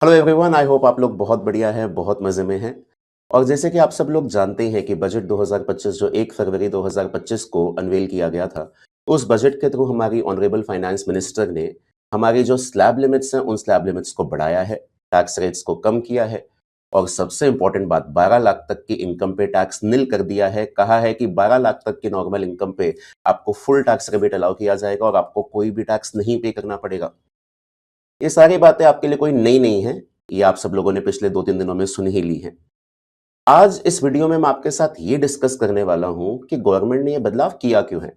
Hello everyone, I hope आप लोग बहुत बढ़िया हैं, बहुत मज़े में हैं। और जैसे कि आप सब लोग जानते हैं कि बजट 2025 जो 1 फरवरी 2025 को अनवेल किया गया था, उस बजट के थ्रू हमारी ऑनरेबल फाइनेंस मिनिस्टर ने हमारी जो स्लैब लिमिट्स हैं, उन स्लैब लिमिट्स को बढ़ाया है, टैक्स रेट्स को कम किया है और सबसे इम्पोर्टेंट बात 12 लाख तक की इनकम पे टैक्स निल कर दिया है। कहा है कि 12 लाख तक की नॉर्मल इनकम पे आपको फुल टैक्स रिबेट अलाउ किया जाएगा और आपको कोई भी टैक्स नहीं पे करना पड़ेगा। ये सारी बातें आपके लिए कोई नई नहीं है, ये आप सब लोगों ने पिछले 2-3 दिनों में सुन ही ली हैं। आज इस वीडियो में मैं आपके साथ ये डिस्कस करने वाला हूँ कि गवर्नमेंट ने ये बदलाव किया क्यों है?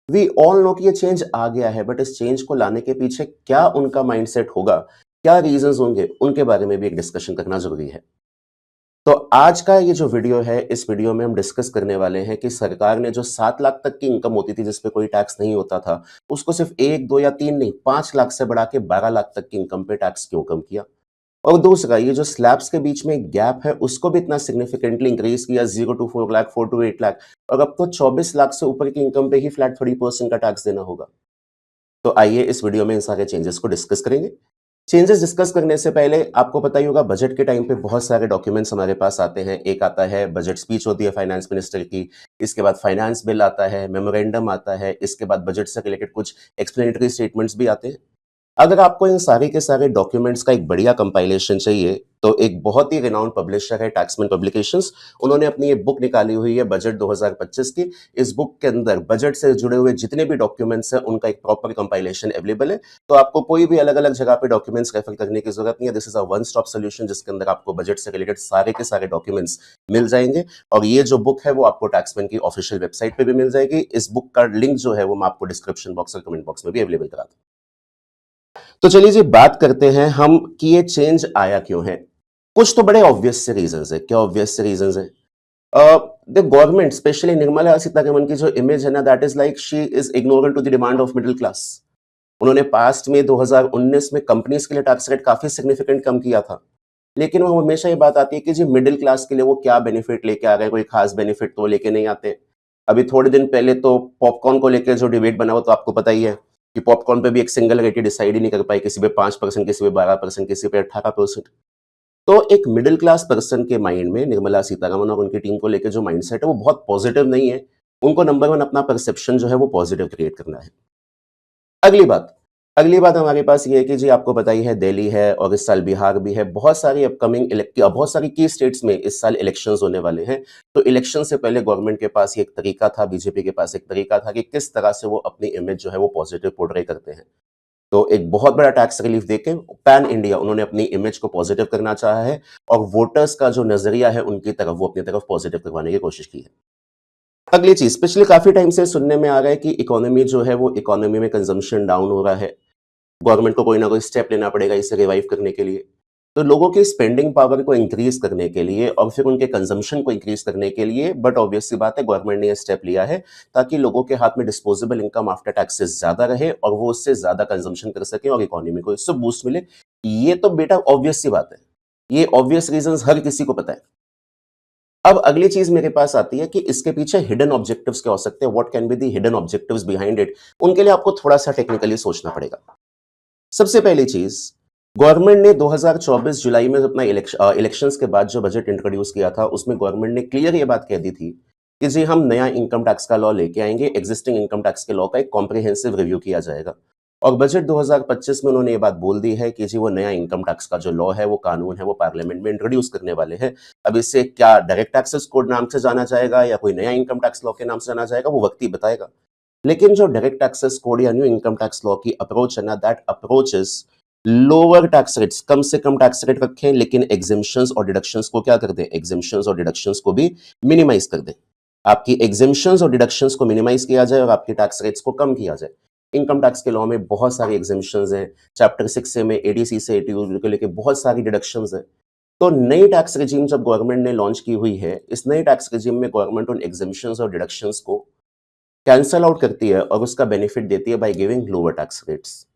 वी ऑल नो कि ये चेंज आ गया है, बट इस चेंज को लाने के पीछे क्या उनका माइंडसेट होगा, क्या रीज़न्स होंगे, उनके बारे में भी एक डिस्कशन करना ज़रूरी है। तो आज का ये जो वीडियो है, इस वीडियो में हम डिस्कस करने वाले हैं कि सरकार ने जो 7 लाख तक की इनकम होती थी, जिस पे कोई टैक्स नहीं होता था, उसको सिर्फ 1, 2 या 3 नहीं, 5 लाख से बढ़ा के 12 लाख तक की इनकम पे टैक्स क्यों कम किया? और दूसरा, ये जो स्लैब्स के बीच में एक गैप है, उसको भी इतना सिग्निफिकेंटली इंक्रीज किया 0 टू 4 लाख, 4 टू 8 लाख, और अब तो 24 लाख से ऊपर की इनकम पे ही फ्लैट 30% का टैक्स देना होगा। तो आइए इस वीडियो में इन सारे चेंजेस को डिस्कस करेंगे। चेंजेस डिस्कस करने से पहले आपको पता ही होगा, बजट के टाइम पे बहुत सारे डॉक्यूमेंट्स हमारे पास आते हैं। एक आता है बजट स्पीच होती है फाइनेंस मिनिस्टर की, इसके बाद फाइनेंस बिल आता है, मेमोरेंडम आता है, इसके बाद बजट से रिलेटेड कुछ एक्सप्लेनेटरी स्टेटमेंट्स भी आते हैं। अगर आपको इन सारे के सारे डॉक्यूमेंट्स का एक बढ़िया कंपाइलेशन चाहिए, तो एक बहुत ही रिनाउंड पब्लिशर है टैक्समैन पब्लिकेशंस। उन्होंने अपनी ये बुक निकाली हुई है बजट 2025 की। इस बुक के अंदर बजट से जुड़े हुए जितने भी डॉक्यूमेंट्स हैं, उनका एक प्रॉपर कंपाइलेशन अवेलेबल है। तो आपको कोई भी अलग-अलग जगह पे डॉक्यूमेंट्स रेफर करने की जरूरत नहीं है। This is a one stop solution, जिसके अंदर आपको बजट से रिलेटेड सारे के सारे डॉक्यूमेंट्स मिल जाएंगे। और ये जो बुक है, वो आपको टैक्समैन की ऑफिशियल वेबसाइट पे भी मिल जाएगी। इस बुक का लिंक जो है, वो मैं आपको डिस्क्रिप्शन बॉक्स और कमेंट बॉक्स में भी अवेलेबल करा दूं। तो चलिए जी, बात करते हैं हम कि ये चेंज आया क्यों है। कुछ तो बड़े ऑब्वियस से रीजंस है। क्या ऑब्वियस से रीजंस है? The government, specially Nirmala Sitharaman की जो इमेज है ना, that is like she is ignorant to the demand of middle class. उन्होंने पास्ट में 2019 में कंपनीज के लिए टैक्स रेट काफी सिग्निफिकेंट कम किया था, लेकिन वो हमेशा ये बात आती है कि जी मिडिल क्लास के लिए वो क्या बेनिफिट लेके आ रहे हैं, कोई खास बेनिफिट तो लेके नहीं आते। अभी थोड़े दिन पहले तो पॉपकॉर्न को लेकर जो डिबेट बना, वो तो आपको पता ही है कि पॉपकॉर्न पे भी एक सिंगल रेट डिसाइड ही नहीं कर पाई, किसी पे 5%, किसी पे 12%, किसी पे 18%। तो एक मिडिल क्लास पर्सन के माइंड में निर्मला सीतारमण और उनकी टीम को लेकर जो माइंडसेट है, वो बहुत पॉजिटिव नहीं है। उनको नंबर वन अपना परसेप्शन जो है वो पॉजिटिव क्रिएट करना है। अगली बात अगली बात हमारे पास ये है कि जी आपको पता ही है, दिल्ली है और इस साल बिहार भी है। बहुत सारी अपकमिंग बहुत सारी की स्टेट्स में इस साल इलेक्शंस होने वाले हैं। तो इलेक्शन से पहले गवर्नमेंट के पास ये एक तरीका था, बीजेपी के पास एक तरीका था कि किस तरह से वो अपनी इमेज जो है वो पॉजिटिव पोर्ट्रे करते हैं। तो एक बहुत बड़ा टैक्स रिलीफ देके पैन इंडिया उन्होंने अपनी इमेज को पॉजिटिव करना चाहा है और वोटर्स का जो नजरिया है उनकी तरफ, वो अपनी तरफ पॉजिटिव करवाने की कोशिश की है। अगली चीज, पिछले काफी टाइम से सुनने में आ रहा है कि इकोनॉमी जो है, वो इकोनॉमी में कंजम्पशन डाउन हो रहा है। गवर्नमेंट को कोई ना कोई स्टेप लेना पड़ेगा इसे रिवाइव करने के लिए। तो लोगों की स्पेंडिंग पावर को इंक्रीज करने के लिए और फिर उनके कंजम्पशन को इंक्रीज करने के लिए, बट ऑब्वियस सी बात है, गवर्नमेंट ने यह स्टेप लिया है ताकि लोगों के हाथ में डिस्पोजेबल इनकम आफ्टर टैक्सेस ज्यादा रहे और वो उससे ज्यादा कंजम्पशन कर सके और इकोनॉमी को इससे बूस्ट मिले। ये तो बेटा ऑब्वियस सी बात है, ये ऑब्वियस रीजंस हर किसी को पता है। अब अगली चीज मेरे पास आती है कि इसके पीछे हिडन ऑब्जेक्टिव्स क्या हो सकते हैं, what can be the hidden objectives behind it. उनके लिए आपको थोड़ा सा टेक्निकली सोचना पड़ेगा। सबसे पहली चीज, गवर्नमेंट ने 2024 जुलाई में अपना इलेक्शंस के बाद जो बजट इंट्रोड्यूस किया था, उसमें गवर्नमेंट ने क्लियर ये बात कह दी थी कि जी हम नया इनकम टैक्स का लॉ लेके आएंगे, एग्जिस्टिंग इनकम टैक्स के लॉ का एक कॉम्प्रिहेंसिव रिव्यू किया जाएगा। और बजट 2025 में उन्होंने ये बात बोल दी है कि जी वो नया इनकम टैक्स का जो लॉ है, वो कानून है, वो पार्लियामेंट में इंट्रोड्यूस करने वाले हैं। अब इसे क्या डायरेक्ट टैक्सेस कोड नाम से जाना जाएगा या कोई नया इनकम टैक्स लॉ के नाम से जाना जाएगा, वो वक्त ही बताएगा। लेकिन जो डायरेक्ट टैक्सेस कोड या न्यू इनकम टैक्स लॉ की अप्रोच है ना, that approach is lower tax rates, कम से कम टैक्स रेट रखें, लेकिन एग्जिम्पशंस और डिडक्शंस को क्या कर दें, एग्जिम्पशंस और डिडक्शंस को भी मिनिमाइज कर दें। आपकी एग्जिम्पशंस और डिडक्शंस को मिनिमाइज किया जाए और आपकी टैक्स रेट्स को कम किया जाए। इनकम टैक्स के लॉ में बहुत सारी एग्जिम्पशंस हैं, चैप्टर 6 से में एडीसी से एटीयू को लेकर बहुत सारी डिडक्शंस हैं। तो नई टैक्स रिजीम जब गवर्नमेंट ने लॉन्च की हुई है, इस नई टैक्स रिजीम में गवर्नमेंट उन एग्जिम्पशंस और डिडक्शंस को कैंसल आउट करती है और उसका बेनिफिट देती है by giving lower tax rates.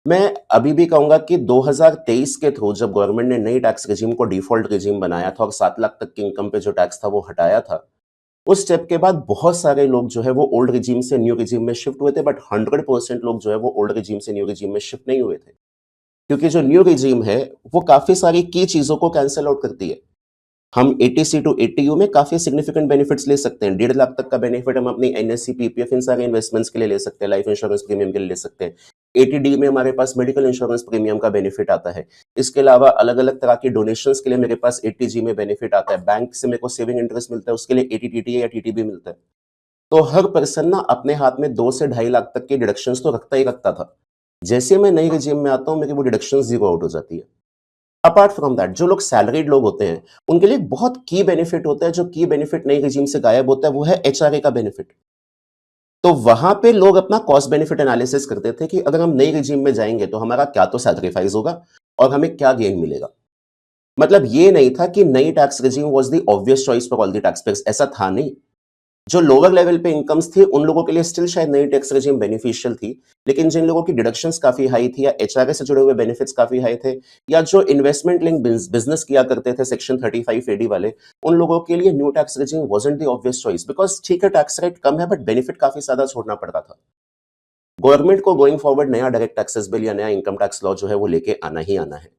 मैं अभी भी कहूंगा कि 2023 के थ्रू जब गवर्नमेंट ने नई टैक्स रिजीम को डिफॉल्ट रिजीम बनाया था और 7 लाख तक की इनकम पे जो टैक्स था वो हटाया था, उस स्टेप के बाद बहुत सारे लोग जो है वो ओल्ड रिजीम से न्यू रिजीम में शिफ्ट हुए थे, बट 100% लोग जो है वो ओल्ड रिजीम से न्यू रिजीम में शिफ्ट नहीं हुए थे। क्योंकि जो न्यू रिजीम है, वो काफ़ी सारी की चीज़ों को कैंसल आउट करती है। हम एटीसी टू एटीयू में काफ़ी सिग्निफिकेंट बेनिफिट्स ले सकते हैं। 1.5 लाख तक का बेनिफिट हम अपनी एनएससी, पीपीएफ इन सारे इन्वेस्टमेंट्स के लिए ले सकते हैं, लाइफ इंश्योरेंस प्रीमियम के लिए ले सकते हैं। एटीडी में हमारे पास मेडिकल इंश्योरेंस प्रीमियम का बेनिफिट आता है। इसके अलावा अलग-अलग तरह की डोनेशंस के लिए मेरे पास एटीजी में बेनिफिट आता है। बैंक से मेरे को सेविंग इंटरेस्ट मिलता है, उसके लिए एटीटीटीए या टीटीबी मिलता है। तो हर पर्सन ना अपने हाथ में 2 से 2.5 लाख तक की डिडक्शंस तो रखता ही रखता था। जैसे मैं नई रेजिम में आता हूँ, मेरी वो डिडक्शंस ज़ीरो आउट हो जाती है। अपार्ट फ्रॉम दैट, जो लोग सैलरीड लोग होते हैं, उनके लिए एक बहुत की बेनिफिट होता है, जो की बेनिफिट नई रेजिम से गायब होता है, वो है एचआरए का बेनिफिट। तो वहां पे लोग अपना कॉस्ट बेनिफिट एनालिसिस करते थे कि अगर हम नई रेजिम में जाएंगे तो हमारा क्या तो सैक्रिफाइस होगा और हमें क्या गेन मिलेगा। मतलब ये नहीं था कि नई tax regime was the obvious choice for all the tax payers, ऐसा था नहीं। जो लोअर लेवल पे इनकम्स थी, उन लोगों के लिए स्टिल शायद नई टैक्स रेजिम बेनिफिशियल थी, लेकिन जिन लोगों की डिडक्शंस काफी हाई थी या एचआरए से जुड़े हुए बेनिफिट्स काफी हाई थे, या जो इन्वेस्टमेंट लिंक बिजनेस किया करते थे सेक्शन 35 एडी वाले, उन लोगों के लिए new tax regime wasn't the obvious choice, because ठीक है टैक्स रेट कम है बट बेनिफिट काफी ज्यादा छोड़ना पड़ रहा था। गवर्नमेंट को गोइंग फॉरवर्ड नया डायरेक्ट टैक्सेस बिल या नया इनकम टैक्स लॉ जो है वो लेके आना ही आना है,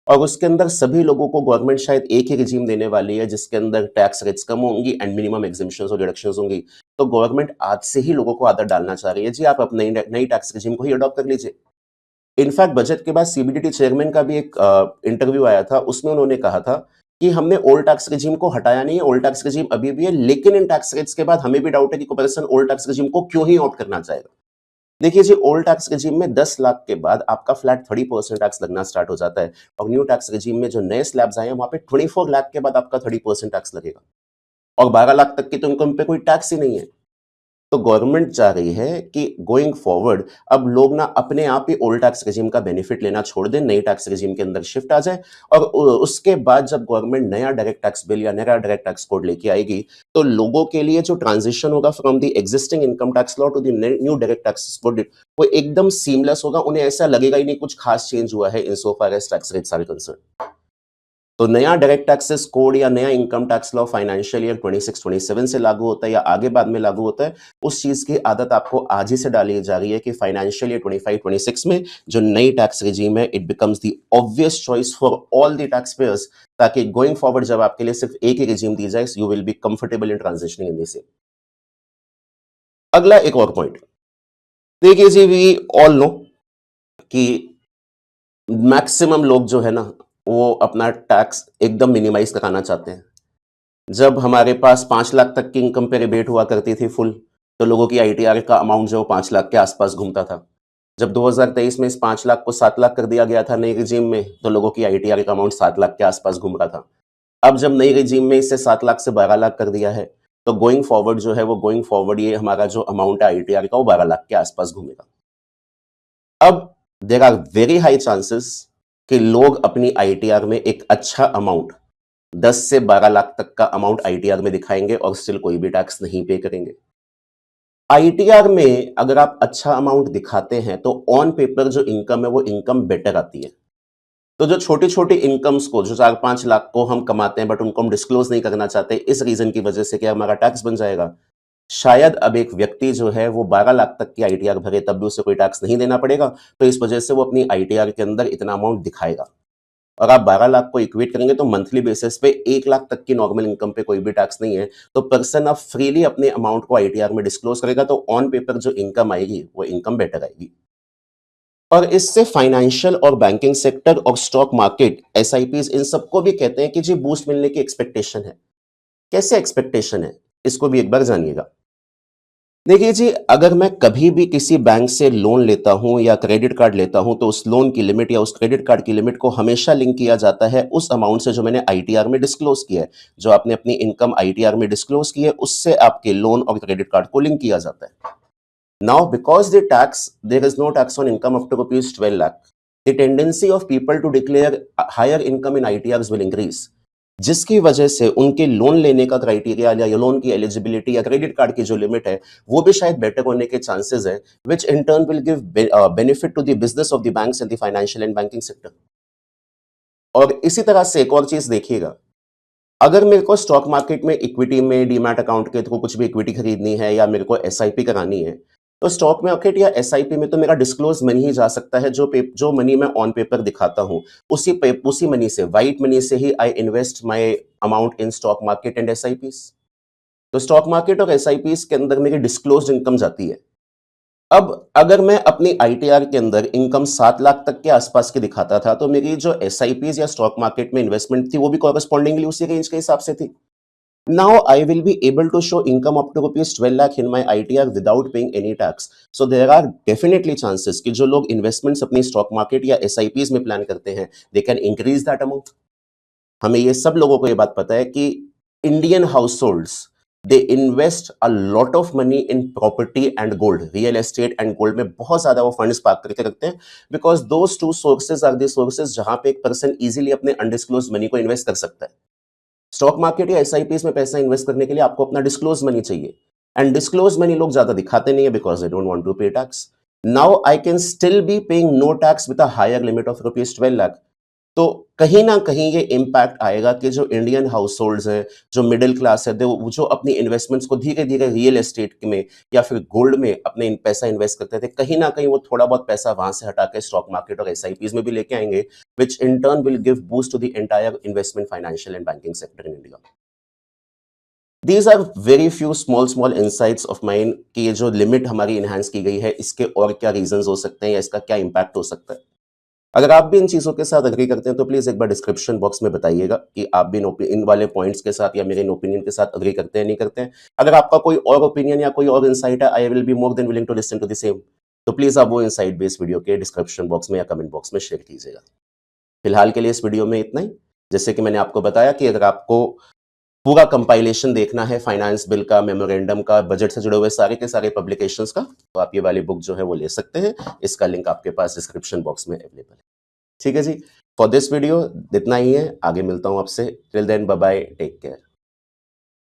और उसके अंदर सभी लोगों को गवर्नमेंट शायद एक ही रिजीम देने वाली है जिसके अंदर टैक्स रेट्स कम होंगी एंड मिनिमम एग्जेम्पशंस और डिडक्शंस होंगी। तो गवर्नमेंट आज से ही लोगों को आदत डालना चाह रही है, जी आप अपनी नई टैक्स रिजीम को ही अडॉप्ट कर लीजिए। इनफैक्ट बजट के बाद सीबीडीटी चेयरमैन का भी एक इंटरव्यू आया था, उसमें उन्होंने कहा था कि हमने ओल्ड टैक्स रिजीम को हटाया नहीं है, ओल्ड टैक्स रिजीम अभी भी है, लेकिन इन टैक्स रेट्स के बाद हमें भी डाउट है कि कोई पर्सन ओल्ड टैक्स रिजीम को क्यों ही ऑप्ट करना चाहेगा। देखिए जी, ओल्ड टैक्स रेजिम में 10 लाख के बाद आपका फ्लैट 30% टैक्स लगना स्टार्ट हो जाता है, और न्यू टैक्स रेजिम में जो नए स्लैब्स आए हैं वहां पे 24 लाख के बाद आपका 30% टैक्स लगेगा, और 12 लाख तक की तो इनकम पे कोई टैक्स ही नहीं है। तो गवर्नमेंट चाह रही है कि गोइंग फॉरवर्ड अब लोग ना अपने आप ही ओल्ड टैक्स रेजिम का बेनिफिट लेना छोड़ दें, नई टैक्स रेजिम के अंदर शिफ्ट आ जाए, और उसके बाद जब गवर्नमेंट नया डायरेक्ट टैक्स बिल या नया डायरेक्ट टैक्स कोड लेके आएगी, तो लोगों के लिए जो ट्रांजिशन होगा from the existing income tax law to the new direct tax code, वो एकदम सीमलेस होगा। उन्हें ऐसा लगेगा ही नहीं कुछ खास चेंज हुआ है in so far as tax rates are concern. तो नया डायरेक्ट टैक्सेस कोड या नया income tax law financial year 26-27 से लागू होता है या आगे बाद में लागू होता है, उस चीज की आदत आपको आज ही से डाली जा रही है कि फाइनेंशियल ईयर 25-26 में जो नई टैक्स रिजीम है, it becomes the obvious choice for all the tax payers, ताकि गोइंग फॉरवर्ड जब आपके लिए सिर्फ एक ही रिजीम दी जाए, you will be comfortable in transitioning in this. अगला एक और पॉइंट देखिए जी, वी ऑल नो कि मैक्सिमम लोग जो है ना, वो अपना टैक्स एकदम मिनिमाइज कराना चाहते हैं। जब हमारे पास 5 लाख तक की इनकम पे रिबेट हुआ करती थी फुल, तो लोगों की आईटीआर का अमाउंट जो 5 लाख के आसपास घूमता था। जब 2023 में इस 5 लाख को 7 लाख कर दिया गया था नई रिजीम में, तो लोगों की आईटीआर का अमाउंट 7 लाख के आसपास घूम रहा था। अब जब नई रिजीम में इसे 7 लाख से 12 लाख कर दिया है, तो गोइंग फॉरवर्ड जो है वो गोइंग फॉरवर्ड ये हमारा जो अमाउंट है आईटीआर का, वो 12 लाख के आसपास घूमेगा। अब there are very high chances कि लोग अपनी आईटीआर में एक अच्छा अमाउंट 10 से 12 लाख तक का अमाउंट आईटीआर में दिखाएंगे और स्टिल कोई भी टैक्स नहीं पे करेंगे। आईटीआर में अगर आप अच्छा अमाउंट दिखाते हैं तो ऑन पेपर जो इनकम है वो इनकम बेटर आती है। तो जो छोटी-छोटी इनकम्स को, जो 4-5 लाख को हम कमाते हैं बट उनको हम डिस्क्लोज नहीं करना चाहते, इस रीजन की वजह से कि हमारा टैक्स बन जाएगा। शायद अब एक व्यक्ति जो है वो 12 लाख तक की आईटीआर भरे तब भी उसे कोई टैक्स नहीं देना पड़ेगा, तो इस वजह से वो अपनी आईटीआर के अंदर इतना अमाउंट दिखाएगा। और आप 12 लाख को इक्वेट करेंगे तो मंथली बेसिस पे 1 लाख तक की नॉर्मल इनकम पे कोई भी टैक्स नहीं है, तो पर्सन अब फ्रीली अपने अमाउंट को आईटीआर में डिस्क्लोज करेगा, तो ऑन पेपर जो इनकम आएगी वो इनकम बेटर आएगी। और इससे फाइनेंशियल और बैंकिंग सेक्टर और स्टॉक मार्केट, एसआईपीज, इन सबको भी कहते हैं कि जी बूस्ट मिलने की एक्सपेक्टेशन है। कैसे एक्सपेक्टेशन है, इसको भी एक बार जानिएगा। देखिए जी, अगर मैं कभी भी किसी बैंक से लोन लेता हूं या क्रेडिट कार्ड लेता हूं, तो उस लोन की लिमिट या उस क्रेडिट कार्ड की लिमिट को हमेशा लिंक किया जाता है उस अमाउंट से जो मैंने आईटीआर में डिस्क्लोज किया है। जो आपने अपनी इनकम आईटीआर में डिस्क्लोज की है, उससे आपके लोन और क्रेडिट कार्ड को लिंक किया जाता है। Now because the tax, there is no tax on income up to rupees 12 lakh, the tendency of people to declare higher income in ITR will increase, जिसकी वजह से उनके लोन लेने का क्राइटेरिया या लोन की एलिजिबिलिटी या क्रेडिट कार्ड की जो लिमिट है वो भी शायद बेटर होने के चांसेस है, which in turn will give benefit to the business of the banks and the financial and banking sector. और इसी तरह से एक और चीज देखिएगा, अगर मेरे को स्टॉक मार्केट में इक्विटी में डीमैट अकाउंट के थ्रू कुछ भी इक्विटी खरीदनी है या मेरे को एसआईपी करानी है, तो स्टॉक मार्केट या एसआईपी में तो मेरा डिस्क्लोज मनी ही जा सकता है, जो मनी मैं ऑन पेपर दिखाता हूँ, उसी मनी से, व्हाइट मनी से ही I invest my amount in stock market and SIPs. तो स्टॉक मार्केट और एसआईपीज़ के अंदर मेरी डिस्क्लोज्ड इनकम जाती है। अब अगर मैं अपनी आईटीआर के अंदर इनकम 7 लाख तक के आसपास की दिखाता था, तो मेरी जो एसआईपीज़ या स्टॉक मार्केट में इन्वेस्टमेंट थी, वो भी कॉरेस्पॉन्डिंगली उसी रेंज के हिसाब से थी। Now I will be able to show income up to rupees 12 lakh in my ITR without paying any tax. So there are definitely chances कि जो लोग इन्वेस्टमेंट्स अपनी स्टॉक मार्केट या एसआईपीज़ में प्लान करते हैं, they can increase that amount. हमें ये सब लोगों को ये बात पता है कि Indian households they invest a lot of money in property and gold, real estate and gold में बहुत ज्यादा वो फंड्स पार्क करके रखते हैं, because those two sources are the sources जहां पे एक पर्सन इजीली अपने अनडिस्क्लोज मनी को इन्वेस्ट कर सकता है। स्टॉक मार्केट या एसआईपीज़ में पैसा इन्वेस्ट करने के लिए आपको अपना डिस्क्लोज मनी चाहिए, एंड डिस्क्लोज मनी लोग ज्यादा दिखाते नहीं है because they don't want to pay tax. Now I can still be paying no tax with a higher limit of rupees 12 lakh. तो कहीं ना कहीं ये इम्पैक्ट आएगा कि जो इंडियन हाउसहोल्ड्स हैं, जो मिडिल क्लास है, जो अपनी इन्वेस्टमेंट्स को धीरे धीरे रियल एस्टेट में या फिर गोल्ड में अपने पैसा इन्वेस्ट करते थे, कहीं ना कहीं वो थोड़ा बहुत पैसा वहां से हटा के स्टॉक मार्केट और एसआईपीज में भी लेके आएंगे, which in turn will give boost to the entire investment financial and banking sector in India. These are very few small insights of mind कि ये जो लिमिट हमारी इनहांस की गई है, इसके और क्या रीजंस हो सकते हैं या इसका क्या इम्पैक्ट हो सकता है। अगर आप भी इन चीज़ों के साथ एग्री करते हैं तो प्लीज़ एक बार डिस्क्रिप्शन बॉक्स में बताइएगा कि आप भी इन वाले पॉइंट्स के साथ या मेरे इन ओपिनियन के साथ एग्री करते हैं, नहीं करते हैं। अगर आपका कोई और ओपिनियन या कोई और इनसाइट है, I will be more than willing to listen to the same. तो प्लीज़ आप वो इनसाइट बेस्ड वीडियो के डिस्क्रिप्शन बॉक्स में या कमेंट बॉक्स में शेयर कीजिएगा। फिलहाल के लिए इस वीडियो में इतना ही। जैसे कि मैंने आपको बताया कि अगर आपको पूरा कंपाइलेशन देखना है फाइनेंस बिल का, मेमोरेंडम का, बजट से जुड़े हुए सारे के सारे पब्लिकेशंस का, तो आप ये वाली बुक जो है वो ले सकते हैं। इसका लिंक आपके पास डिस्क्रिप्शन बॉक्स में अवेलेबल है। ठीक है जी, फॉर दिस वीडियो इतना ही है। आगे मिलता हूं आपसे। Till then bye bye, take care.